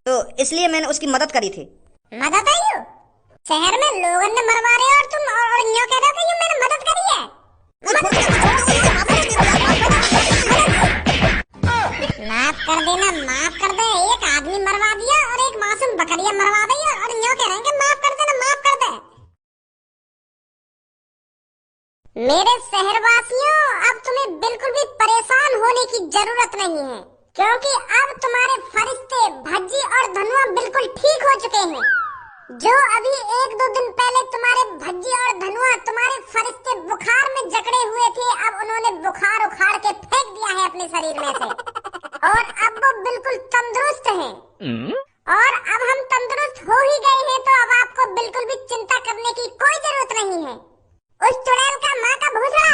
तो इसलिए मैंने उसकी मदद करी थी। मदद है यू? शहर में लोगों ने मरवा रहे और तुम और यूं कह रहे हो कि यू मैंने मदद करी है। माफ कर देना, माफ कर दे। एक आदमी मरवा दिया और एक मासूम बकरियां मरवा दी और यूं कह रहे हैं कि माफ कर देना, माफ कर दे। मेरे शहरवासियों, अब तुम्हें बिल्कुल भी परेशान होने की जरूरत नहीं है, क्योंकि अब तुम्हारे फरिश्ते भज्जी और धनुआ बिल्कुल ठीक हो चुके हैं। जो अभी 1-2 दिन पहले तुम्हारे भज्जी और धनुआ तुम्हारे फरिश्ते बुखार में जकड़े हुए थे, अब उन्होंने बुखार उखाड़ के फेंक दिया है अपने शरीर में से और अब वो बिल्कुल तंदुरुस्त हैं। और अब हम तंदुरुस्त हो ही गए हैं, तो अब आपको बिल्कुल भी चिंता करने की कोई जरूरत नहीं है। उस चुड़ैल का माँ का भूसड़ा,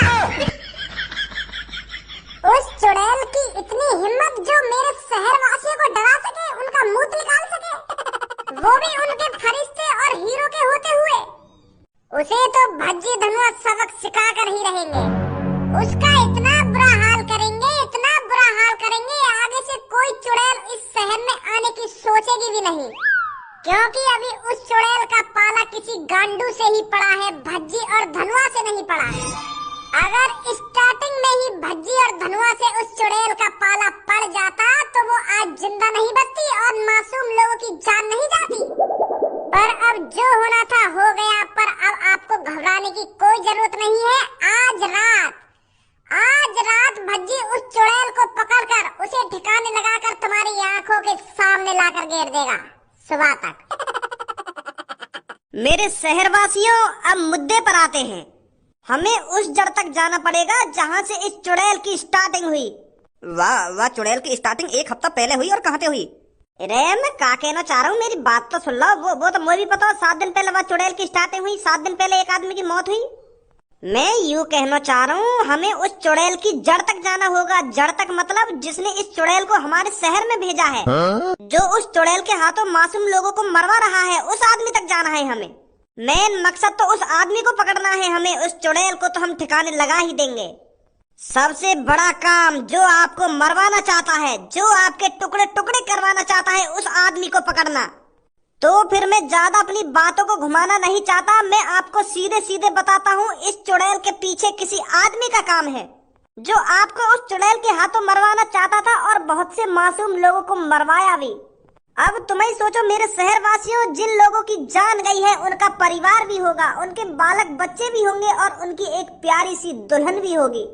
उस चुड़ैल की इतनी हिम्मत जो मेरे शहरवासियों को डरा सके, उनका मुंह निकाल सके, वो भी उनके फरिश्ते और हीरो के होते हुए, उसे तो भज्जी धनुआ सबक सिखा कर ही रहेंगे। उसका इतना बुरा हाल करेंगे, इतना बुरा हाल करेंगे, आगे से कोई चुड़ैल इस शहर में आने की सोचेगी भी नहीं, क्योंकि अभी उस चुड़ैल का पाला किसी गांडू से ही पड़ा है, भज्जी और धनुआ से नहीं पड़ा। अगर स्टार्टिंग में ही भज्जी और धनुआ से उस चुड़ैल का पाला पड़ जाता तो वो आज जिंदा नहीं बचती और मासूम लोगों की जान नहीं जाती। पर अब जो होना था हो गया, पर अब आपको घबराने की कोई जरूरत नहीं है। आज रात भज्जी उस चुड़ैल को पकड़कर उसे ठिकाने लगाकर तुम्हारी आंखों के सामने लाकर घेर देगा सुबह तक। मेरे शहरवासियों, अब मुद्दे पर आते हैं। हमें उस जड़ तक जाना पड़ेगा जहाँ से इस चुड़ैल की स्टार्टिंग हुई। वाह, चुड़ैल की स्टार्टिंग 1 हफ्ता पहले हुई और कहाँ से हुई? अरे मैं क्या कहना चाह रहा हूँ, मेरी बात तो सुन लो। वो तो मुझे भी पता, 7 दिन पहले वह चुड़ैल की स्टार्टिंग हुई, 7 दिन पहले एक आदमी की मौत हुई। मैं यूँ कहना चाह रहा हूँ, हमें उस चुड़ैल की जड़ तक जाना होगा। जड़ तक मतलब जिसने इस चुड़ैल को हमारे शहर में भेजा है, जो उस चुड़ैल के हाथों मासूम लोगों को मरवा रहा है, उस आदमी तक जाना है हमें। मेन मकसद तो उस आदमी को पकड़ना है हमें। उस चुड़ैल को तो हम ठिकाने लगा ही देंगे। सबसे बड़ा काम जो आपको मरवाना चाहता है, जो आपके टुकड़े टुकड़े करवाना चाहता है, उस आदमी को पकड़ना। तो फिर मैं ज्यादा अपनी बातों को घुमाना नहीं चाहता, मैं आपको सीधे सीधे बताता हूँ। इस चुड़ैल के पीछे किसी आदमी का काम है, जो आपको उस चुड़ैल के हाथों मरवाना चाहता था और बहुत से मासूम लोगों को मरवाया भी। अब तुम ही सोचो मेरे शहरवासियों, जिन लोगों की जान गई है उनका परिवार भी होगा, उनके बालक बच्चे भी होंगे और उनकी एक प्यारी सी दुल्हन भी होगी।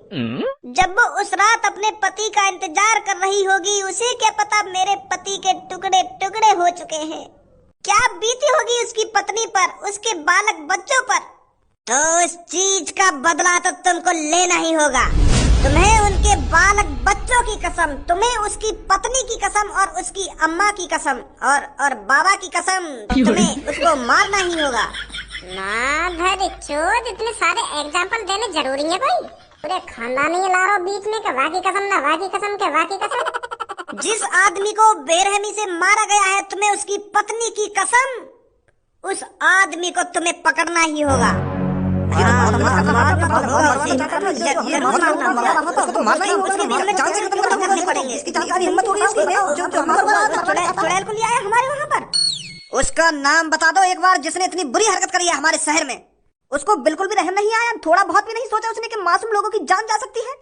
जब वो उस रात अपने पति का इंतजार कर रही होगी, उसे क्या पता मेरे पति के टुकड़े टुकड़े हो चुके हैं। क्या बीती होगी उसकी पत्नी पर, उसके बालक बच्चों पर। तो इस चीज का बदला तो तुमको लेना ही होगा। तुम्हें उनके बालक बच्चों की कसम, तुम्हें उसकी पत्नी की कसम और उसकी अम्मा की कसम और बाबा की कसम, तुम्हें उसको मारना ही होगा। ना धर चोद, इतने सारे एग्जाम्पल देने जरूरी है कोई? पूरे खानदान ही ला रहा बीच में, वाह की कसम ना वाह की कसम के वाह की कसम। जिस आदमी को बेरहमी से मारा गया है, तुम्हें उसकी पत्नी की कसम, उस आदमी को तुम्हें पकड़ना ही होगा। चुड़ैल को ले आया हमारे वहाँ पर। उसका नाम बता दो एक बार, जिसने इतनी बुरी हरकत करी है हमारे शहर में। उसको बिल्कुल भी रहम नहीं आया, थोड़ा बहुत भी नहीं सोचा उसने कि मासूम लोगों की जान जा सकती है।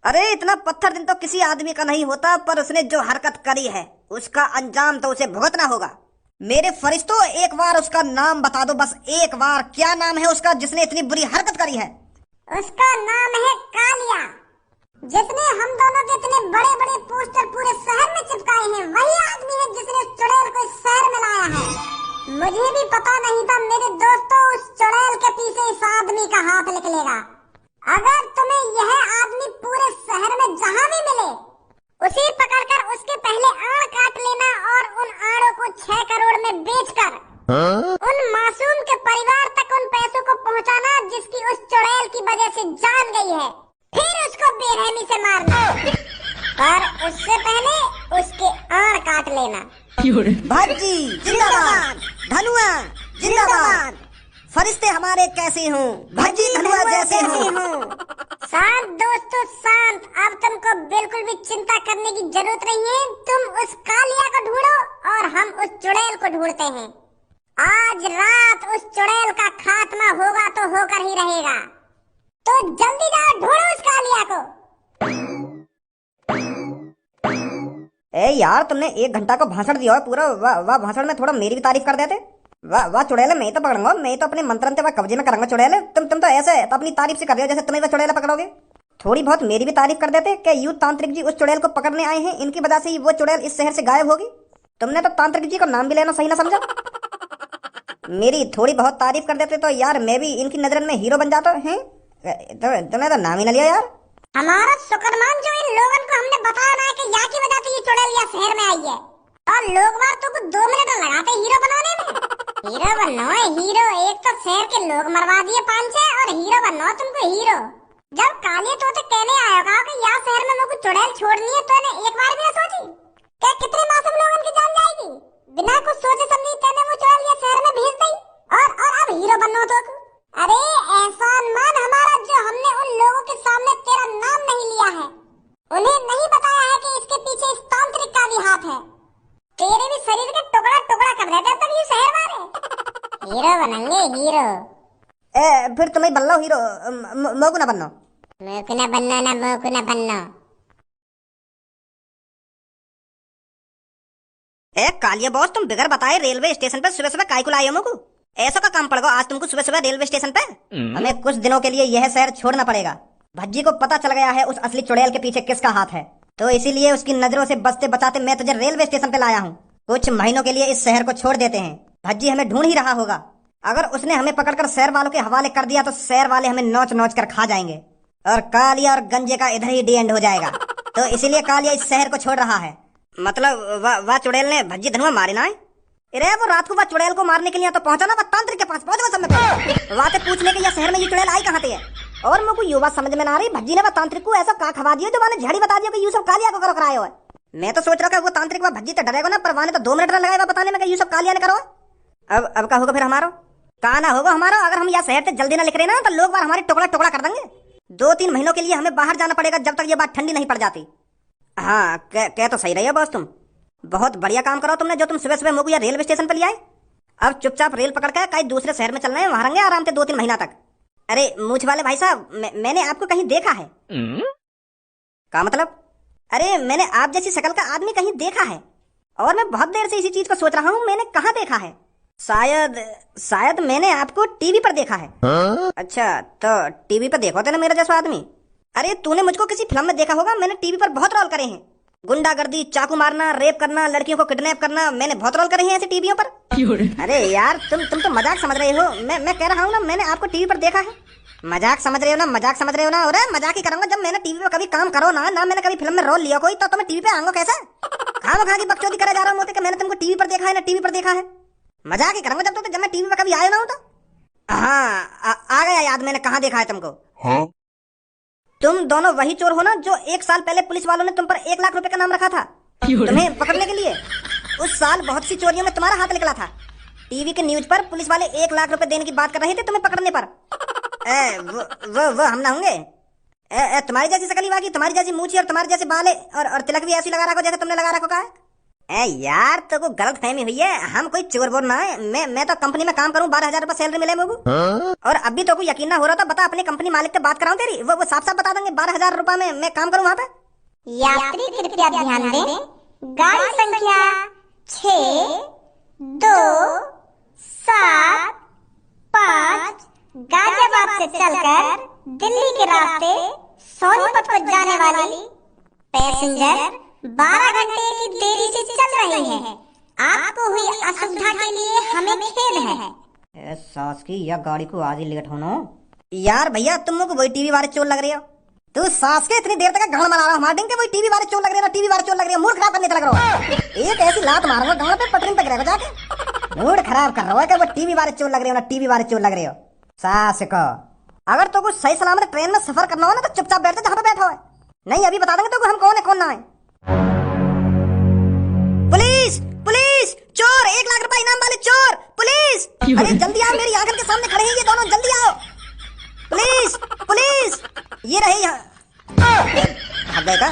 अरे इतना पत्थर दिन तो किसी आदमी का नहीं होता, पर उसने जो हरकत करी है उसका अंजाम तो उसे भुगतना होगा। मेरे फरिश्तों, एक बार उसका नाम बता दो, बस एक बार। क्या नाम है उसका जिसने इतनी बुरी हरकत करी है? उसका नाम है कालिया, जिसने हम दोनों के इतने बड़े बड़े पोस्टर पूरे शहर में चिपकाए हैं। वही आदमी है जिसने उस चुड़ैल को इस शहर में लाया है। मुझे भी पता नहीं था मेरे दोस्तों, उस चुड़ैल के पीछे इस आदमी का हाथ निकलेगा। अगर तुम्हें यह आदमी पूरे शहर में जहाँ भी मिले, उसे पकड़कर उसके पहले आड़ काट लेना और उन आड़ों को 6 करोड़ में बेचकर उन मासूम के परिवार तक उन पैसों को पहुंचाना जिसकी उस चुड़ैल की वजह से जान गई है। फिर उसको बेरहमी से मारना, पर उससे पहले उसके आड़ काट लेना। भज्जी जिंदाबाद, धनुआ जिंदाबाद, फरिश्ते हमारे कैसे हों, भज्जी धनुआ जैसे हों। शांत दोस्तों शांत, अब तुमको बिल्कुल भी चिंता करने की जरूरत नहीं है। तुम उस कालिया को ढूंढो और हम उस चुड़ैल को ढूंढते हैं। आज रात उस चुड़ैल का खात्मा होगा तो होकर ही रहेगा। तो जल्दी जाओ, ढूंढो उस कालिया को। ए यार, तुमने 1 घंटा को भाषण दिया है पूरा। वाह भाषण में थोड़ा मेरी भी तारीफ कर देते। वाह चुड़ैल, मैं तो पकड़ूंगा, मैं तो अपने मंत्रन से कब्जे में करूंगा चुड़ैल। तुम तो ऐसे तो अपनी तारीफ से कर रहे हो जैसे तुम्हें वो चुड़ैल पकड़ोगे। थोड़ी बहुत मेरी भी तारीफ कर देते कि यूं तांत्रिक जी उस चुड़ैल को पकड़ने आए हैं, इनकी वजह से ही वो चुड़ैल इस शहर से गायब होगी। तुमने तो तांत्रिक जी को नाम भी लेना सही ना समझा। मेरी थोड़ी बहुत तारीफ कर देते तो यार मैं भी इनकी नजर में हीरो बन जाता है। तुमने तो नाम ही ना लिया यार। हमारा शुक्रमान जो इन लोगों को हमने बताया ना कि या की वजह से ये चुड़ैल यहाँ शहर में आई है, और लोग बार तो कुछ 2 मिनट लगाते हीरो बनाने में। हीरो बनो है हीरो, एक तो शहर के लोग मरवा दिए 5-6 और हीरो बनो तुमको हीरो। जब कालिया तोते कहने आया होगा कि यहाँ शहर में मुझको चुड़ैल छोड़नी है, तो एक बार भी ना सोची क्या कितने मासूम लोगों की जान जाएगी। बिना कुछ सोचे समझे तेने वो चुड़ैल यहाँ शहर में भेज दी, और अब हीरो बनो तो। अरे एहसान मान हमारा जो हमने उन लोगों के सामने तेरा नाम नहीं लिया है, उन्हें नहीं बताया है कि इसके पीछे इस तांत्रिक का भी हाथ है। तेरे भी शरीर के टुकड़ा टुकड़ा कर देते तब ये शहर वाले हीरो बनेंगे हीरो। फिर तुम्हें बल्लो हीरो, मोकू ना बनना। मोकू ना बनना ना, मोकू ना बनना। कालिया बॉस, तुम बिगर बताए रेलवे स्टेशन पर सुबह सुबह काय को लाए हो मुझको? ऐसा का काम पड़ेगा आज तुमको सुबह सुबह रेलवे स्टेशन पे? हमें कुछ दिनों के लिए यह शहर छोड़ना पड़ेगा। भज्जी को पता चल गया है उस असली चुड़ैल के पीछे किसका हाथ है, तो इसीलिए उसकी नजरों से बचते बचाते मैं तुझे रेलवे स्टेशन पे लाया हूँ। कुछ महीनों के लिए इस शहर को छोड़ देते हैं। भज्जी हमें ढूंढ ही रहा होगा। अगर उसने हमें पकड़कर शहर वालों के हवाले कर दिया तो शहर वाले हमें नोच नोच कर खा जाएंगे और कालिया और गंजे का इधर ही डी एंड हो जाएगा। तो इसीलिए कालिया इस शहर को छोड़ रहा है। मतलब वह चुड़ैल ने भज्जी धनुआ मारे ना? अरे वो रात को वह चुड़ैल को मारने के लिए तो पहुंचा ना, वह तांत्रिक के पास पहुंचा समय वहां से पूछने के ये शहर में ये चुड़ैल आई कहाँ से है। और मुझको ये बात समझ में ना आ रही, भज्जी ने वह तांत्रिक को ऐसा का खवा दिया जो मैंने झड़ी बता दिया कि यूसुफ कालिया को करो कराया है। मैं तो सोच रहा था वो तांत्रिक वह भज्जी तो डरेगा ना, पर वहां तो 2 मिनट लगाया बताने में कि यूसुफ कालिया ने करो। अब का होगा फिर हमारा? कहा ना होगा हमारा। अगर हम यहाँ शहर से जल्दी ना निकले ना तो लोग बार हमारे टुकड़ा टुकड़ा कर देंगे। 2-3 महीनों के लिए हमें बाहर जाना पड़ेगा जब तक ये बात ठंडी नहीं पड़ जाती। हाँ कह तो सही रही है बॉस, तुम बहुत बढ़िया काम करो तुमने जो तुम सुबह सुबह मुझको रेलवे स्टेशन पर ले आए। अब चुपचाप रेल पकड़ के कहीं दूसरे शहर में चलना है, वहां रहेंगे आराम से 2-3 महीना तक। अरे मूछ वाले भाई साहब, मैंने आपको कहीं देखा है। क्या मतलब? अरे मैंने आप जैसी शक्ल का आदमी कहीं देखा है और मैं बहुत देर से इसी चीज को सोच रहा हूँ मैंने कहाँ देखा है। शायद मैंने आपको टीवी पर देखा है। अच्छा तो टीवी पर देखो तेने मेरा जैसा आदमी? अरे तूने मुझको किसी फिल्म में देखा होगा, मैंने टीवी पर बहुत रोल करे हैं। गुंडागर्दी, चाकू मारना, रेप करना, लड़कियों को किडनैप करना, मैंने बहुत रोल करे हैं ऐसे टीवियों पर। अरे यार तुम तो मजाक समझ रहे हो। मैं कह रहा हूँ ना मैंने आपको टीवी पर देखा है। मजाक समझ रहे हो ना, मजाक समझ रहे हो ना। अरे मजाक ही करूंगा जब मैंने टीवी पे कभी काम करो ना मैंने कभी फिल्म में रोल लिया कोई, तो मैं टीवी पे आऊंगा कैसे? खा की बकचोदी करे जा रहा हूँ कि मैंने तुमको टीवी पर देखा है ना टीवी पर देखा है। मजाक ही करूंगा जब मैं टीवी पे कभी आया ना हूँ तो। हाँ आ गया याद, मैंने कहाँ देखा है तुमको। तुम दोनों वही चोर हो ना जो 1 साल पहले पुलिस वालों ने तुम पर 1 लाख रुपए का नाम रखा था तुम्हें पकड़ने के लिए। उस साल बहुत सी चोरियों में तुम्हारा हाथ निकला था। टीवी के न्यूज पर पुलिस वाले 1 लाख रुपए देने की बात कर रहे थे तुम्हें पकड़ने पर। वो हम ना होंगे? तुम्हारी जैसी शकली वाकी, तुम्हारी जैसी मूछी और तुम्हारे जैसे बाल और तिलक भी ऐसी लगा रखो जैसे तुमने लगा रखो का। यार तो को गलत फहमी हुई है, हम कोई चोर बोल ना है। मैं तो कंपनी में काम करूं, 12,000 रुपए सैलरी मिले मुझे। और अभी तो को यकीन ना हो रहा था, बता अपने कंपनी मालिक से बात कराऊं तेरी, वो साफ साफ बता देंगे 12,000 रुपए में मैं काम करूं वहाँ पे। यात्री कृपया ध्यान दें, गाड़ी संख्या 6275 गाजियाबाद से चलकर दिल्ली के रास्ते सोनीपत को जाने वाली पैसेंजर 12 घंटे की देरी से चल रही है। आपको हुई असुविधा के लिए हमें खेद है। सास की यह गाड़ी को आज ही लेट होना। यार भैया तुम लोग वही टीवी वाले चोर लग रहे हो। तू सास के इतनी देर तक गाड़ मारा रहा हमारे के वही टीवी वाले चोर लग रहे हो, टीवी वाले चोर लग रहे हो। मूड खराब करने लग रहा हो। एक ऐसी लात मारूंगा गाड़ पे पटरी पे गिरेगा जाके। मूड खराब कर रहा है कि वो टीवी वाले चोर लग रहे हो ना, टीवी वाले चोर लग रहे हो। सास को अगर तो कुछ सही सलामत ट्रेन में सफर करना हो ना तो चुपचाप बैठते जहाँ पे बैठा है। नहीं अभी बता देंगे तो हम कौन है कौन ना है। पुलिस पुलिस, चोर, 1 लाख रुपए इनाम वाले चोर, पुलिस। अरे जल्दी आओ, मेरी आंखों के सामने खड़े हैं ये दोनों, जल्दी आओ। पुलिस पुलिस ये रहे यहाँ। भाग गए का?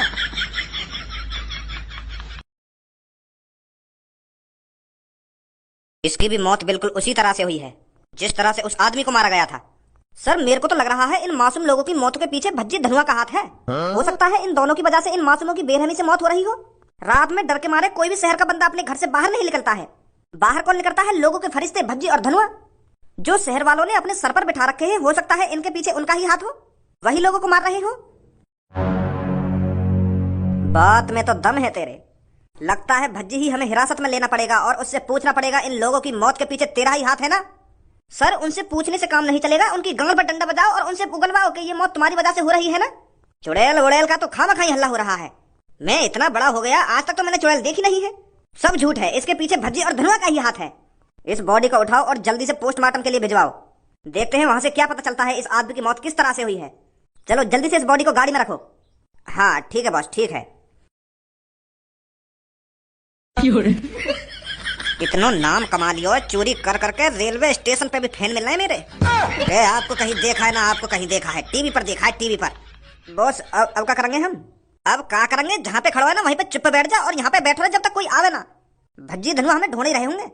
इसकी भी मौत बिल्कुल उसी तरह से हुई है जिस तरह से उस आदमी को मारा गया था। सर मेरे को तो लग रहा है इन मासूम लोगों की मौत के पीछे भज्जी धनुआ का हाथ है। हो सकता है इन दोनों की वजह से इन मासूमों की बेरहमी से मौत हो रही हो। रात में डर के मारे कोई भी शहर का बंदा अपने घर से बाहर नहीं निकलता है। बाहर कौन निकलता है? लोगों के फरिश्ते भज्जी और धनुआ जो शहर वालों ने अपने सर पर बिठा रखे हैं। हो सकता है इनके पीछे उनका ही हाथ हो, वही लोगों को मार रहे हो। बात में तो दम है तेरे। लगता है भज्जी ही हमें हिरासत में लेना पड़ेगा और उससे पूछना पड़ेगा इन लोगों की मौत के पीछे तेरा ही हाथ है ना। सर उनसे पूछने से काम नहीं चलेगा, उनकी गांड पर डंडा बजाओ और उनसे उगलवाओ कि ये मौत तुम्हारी वजह से हो रही है ना। चुड़ैल उड़ैल का तो खामखाई हल्ला हो रहा है। मैं इतना बड़ा हो गया, आज तक तो मैंने चुड़ैल देखी नहीं है। सब झूठ है, इसके पीछे भज्जी और धनुआ का ही हाथ है। इस बॉडी को उठाओ और जल्दी से पोस्टमार्टम के लिए भिजवाओ। देखते हैं वहां से क्या पता चलता है इस आदमी की मौत किस तरह से हुई है। चलो जल्दी से इस बॉडी को गाड़ी में रखो। हाँ ठीक है बॉस, ठीक है। इतना नाम कमा लियो चोरी कर करके, रेलवे स्टेशन पे भी फैन मिल रहे हैं मेरे। आपको कहीं देखा है ना, आपको कहीं देखा है, टीवी पर देखा है, टीवी पर। बॉस अब क्या करेंगे हम? अब क्या करेंगे, जहाँ पे खड़ा है ना वहीं पे चुप बैठ जा और यहाँ पे बैठ रहे जब तक कोई आवे ना। भज्जी धनुआ हमें ढूंढ ही रहे होंगे।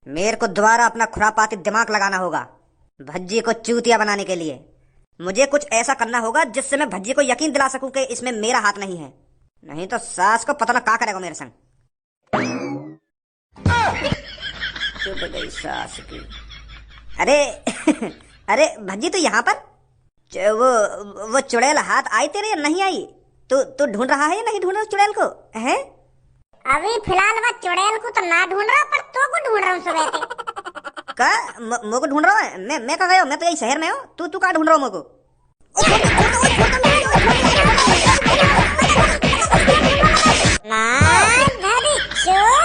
मेरे को दोबारा अपना खुरापाती दिमाग लगाना होगा भज्जी को चूतिया बनाने के लिए। मुझे कुछ ऐसा करना होगा जिससे मैं भज्जी को यकीन दिला सकूं कि इसमें मेरा हाथ नहीं है। नहीं तो सास को पता ना क्या करेगा मेरे संग। चुप गई सास की। अरे अरे भज्जी तू यहाँ पर? वो चुड़ैल हाथ आई तेरे या नहीं आई? तू ढूंढ रहा है या नहीं ढूंढ रहा चुड़ैल को है? अभी फिलहाल मैं चुड़ैल को तो ना ढूंढ रहा, पर तो को ढूंढ रहा हूँ सुबह से। का मुझको ढूंढ रहा है? मैं कहाँ गया हूँ? मैं तो यही शहर में हूँ। तू कहाँ ढूंढ रहा हूँ मुझको?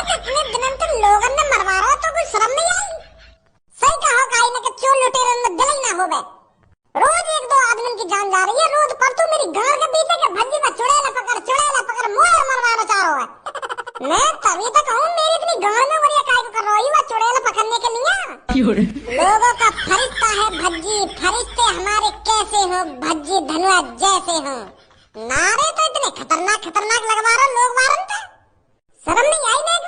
इतने दिनों तो लोगों ने मरवा रहा तो कोई शर्म नहीं आई? सही कहा काई ने कि चोर लुटेरे में दिल ही ना हो बे। रोज एक दो आदमी की जान जा रही है, रोज पर तू मेरी गाड़ के पीछे के भज्जी में चुड़ैल पकड़ मोर मरवाना चाह रहा है। मैं तभी तक हूँ, मेरी इतनी गाड़ में वरिया काय को कर रही है चुड़ैल पकड़ने के लिए। लोगों का फरिश्ता है भज्जी, फरिश्ते हमारे कैसे हो भज्जी धनुआ जैसे हो। नारे तो इतने खतरनाक खतरनाक लगवा रहे लोग मारन थे, शर्म नहीं आई ना भी।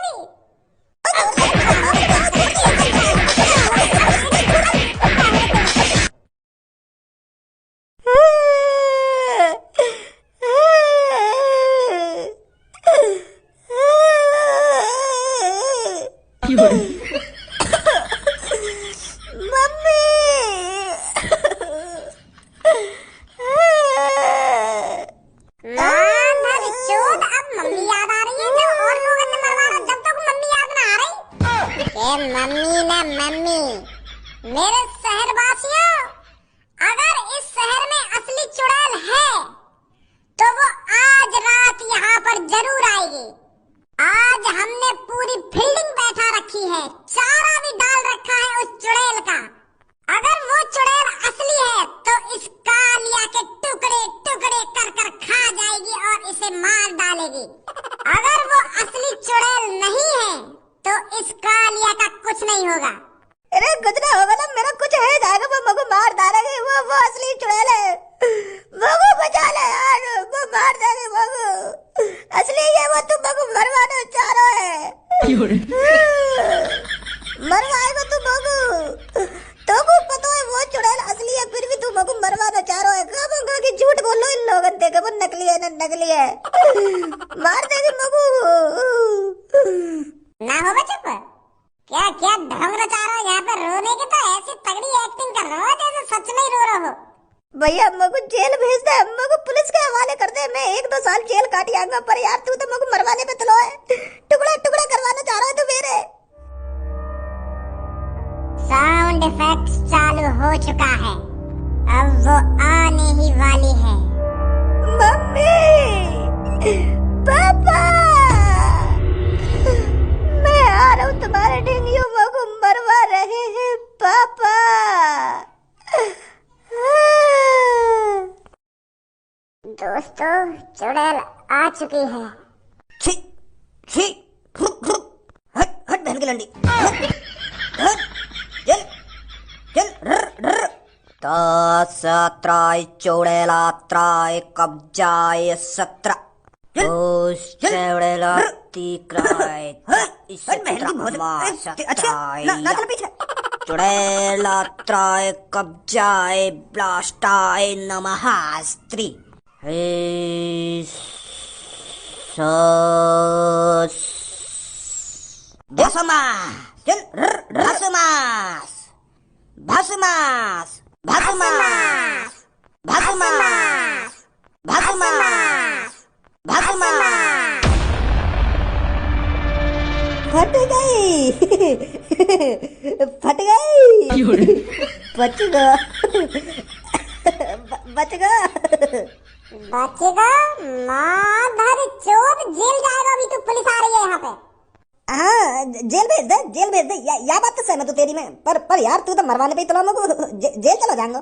मम्मी मेरे शहरवासियों, अगर इस शहर में असली चुड़ैल है तो वो आज रात यहाँ पर जरूर आएगी। आज हमने पूरी फील्डिंग बैठा रखी है, चारा भी डाल रखा है उस चुड़ैल का। अगर वो चुड़ैल असली है तो इस कालिया के टुकड़े टुकड़े कर कर खा जाएगी और इसे मार डालेगी। अगर वो असली चुड़ैल नहीं है तो इस कालिया का कुछ नहीं होगा। अरे कुछ ना होगा ना, मेरा कुछ है जाएगा, वो मगो मार डालेगी। वो असली चुड़ैल है, मगो बचा ले यार, वो मार देगी मगो। असली है वो, तुम मगो मरवाना चाह रहे है। मरवाएगा तू मगो, तो को पता है वो चुड़ैल असली है, फिर भी तू मगो मरवाना चाह रहा है। कहाँ की झूठ बोलो इन लोगों ने, वो नकली है ना नकली है, मार देगी मगो। ना होगा चुप, क्या क्या ढंग रचा रहा हो यहाँ पे रोने की? तो ऐसी तगड़ी एक्टिंग कर रहा हो जैसे सच में ही रो रहा हो। भैया मगो जेल भेज दे, मगो पुलिस के हवाले कर दे। मैं 1-2 साल जेल काट आऊंगा, पर यार तू तो मगो मरवाने पे तुलो है, टुकड़ा टुकड़ा करवाना चाह रहा है तू मेरे। साउंड इफेक्ट्स चालू हो चुका है, अब वो आने ही वाली है। मम्मी, पापा, मैं आ रहा हूँ, तुम्हारे डेंगियों मगो मरवा रहे हैं पापा। दोस्तों चुड़ैल आ चुकी है। छी छी, हट हट बहन की लंडी, हट चल चल, तत्राय चुड़ैलात्राय कब्जाय सत्र तीक्राय चुड़ैलात्राय कब्जाय ब्लाष्टाय नमः स्त्री भस्मास भस्मास भस्मास भस्मास भस्मास भस्मास भस्मास। फट गई फट गई बच गया बच गया बचेगा माधर चोर जेल जाएगा। अभी तो पुलिस आ रही है यहाँ पे। हाँ जेल भेज दे या बात तो सहमत हूँ तेरी में, पर यार तू तो मरवाने पे ही तो लोगों को जेल चला जाएगा।